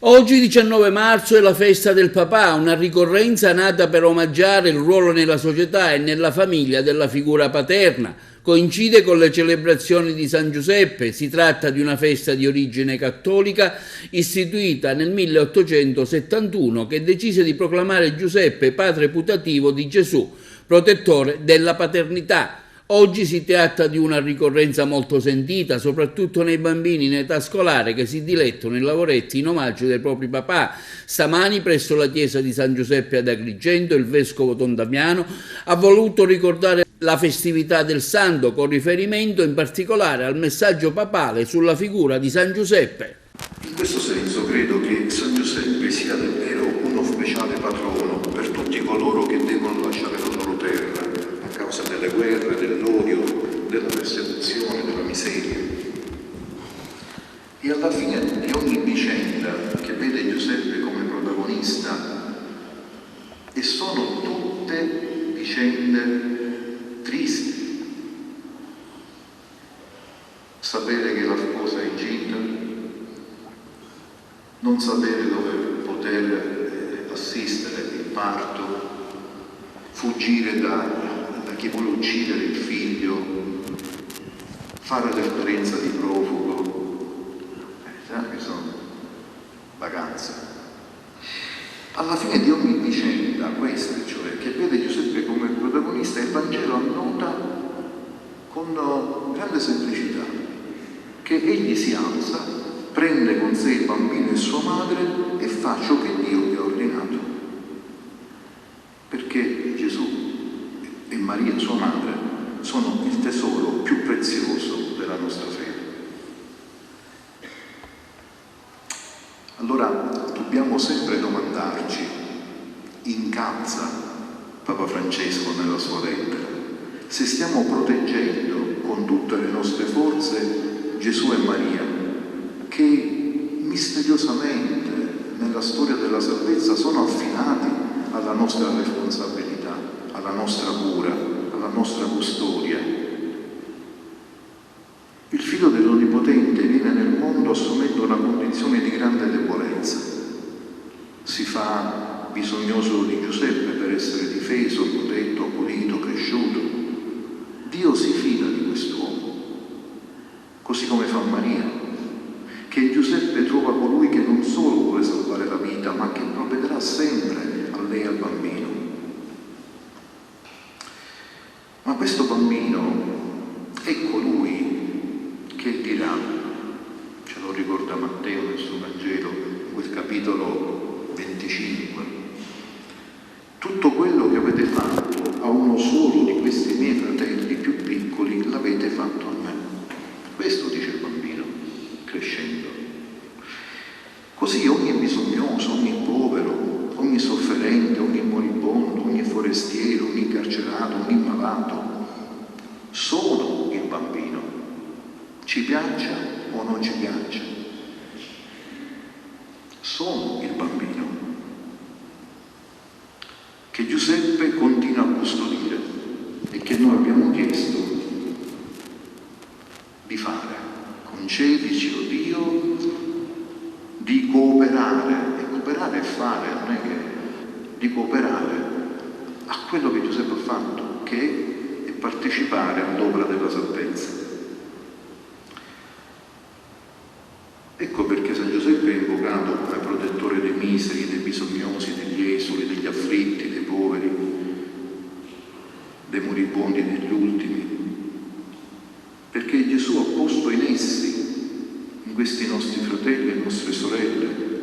Oggi 19 marzo è la festa del papà, una ricorrenza nata per omaggiare il ruolo nella società e nella famiglia della figura paterna. Coincide con le celebrazioni di San Giuseppe, si tratta di una festa di origine cattolica istituita nel 1871 che decise di proclamare Giuseppe padre putativo di Gesù, protettore della paternità. Oggi si tratta di una ricorrenza molto sentita, soprattutto nei bambini in età scolare che si dilettano in lavoretti in omaggio dei propri papà. Stamani presso la chiesa di San Giuseppe ad Agrigento il vescovo Don Damiano ha voluto ricordare la festività del santo con riferimento in particolare al messaggio papale sulla figura di San Giuseppe. In questo senso credo che San Giuseppe sia davvero uno speciale patrono per tutti coloro che devono lasciare la loro terra a causa delle guerre, dell'odio, della persecuzione, della miseria. E alla fine di ogni vicenda che vede Giuseppe come protagonista, e sono tutte vicende tristi, sapere che la sposa è incinta, non sapere dove poter assistere il parto, fuggire da chi vuole uccidere il figlio, fare l'esperienza di profugo, che sono vacanze. Alla fine di ogni vicenda, questa cioè, che vede Giuseppe come protagonista, il Vangelo annota con grande semplicità che egli si alza, prende con sé il bambino e sua madre e fa ciò che Dio gli ha ordinato. Perché Gesù e Maria, sua madre, sono il tesoro più prezioso della nostra fede. Allora dobbiamo sempre domandarci, incalza Papa Francesco nella sua lettera, se stiamo proteggendo con tutte le nostre forze Gesù e Maria, che misteriosamente nella storia della salvezza sono affinati alla nostra responsabilità, alla nostra cura, alla nostra custodia. Il figlio dell'Onnipotente viene nel mondo assumendo una condizione di grande debolezza. Si fa bisognoso di Giuseppe per essere difeso, protetto, pulito, cresciuto. Dio si fida di quest'uomo, così come fa Maria, che in Giuseppe trova colui che non solo vuole salvare la vita, ma che provvederà sempre a lei e al bambino. Ma questo bambino è colui che dirà, ce lo ricorda Matteo nel suo Vangelo, in quel capitolo 25, tutto quello che avete fatto a uno solo di questi miei fratelli più piccoli l'avete fatto a me. Questo dice il bambino, crescendo. Così ogni bisognoso, ogni povero, ogni sofferente, ogni moribondo, ogni forestiero, ogni carcerato, ogni malato, sono il bambino. Ci piaccia o non ci piaccia, sono il bambino che Giuseppe continua a custodire e che noi abbiamo chiesto di fare. Concedici, o Dio, di cooperare, e cooperare è fare, non è che di cooperare a quello che Giuseppe ha fatto, che è partecipare all'opera della salvezza. Ecco perché San Giuseppe è invocato come protettore dei miseri, dei bisognosi, degli esuli, degli afflitti, dei poveri, dei moribondi e degli ultimi, perché Gesù ha posto in essi, in questi nostri fratelli e nostre sorelle,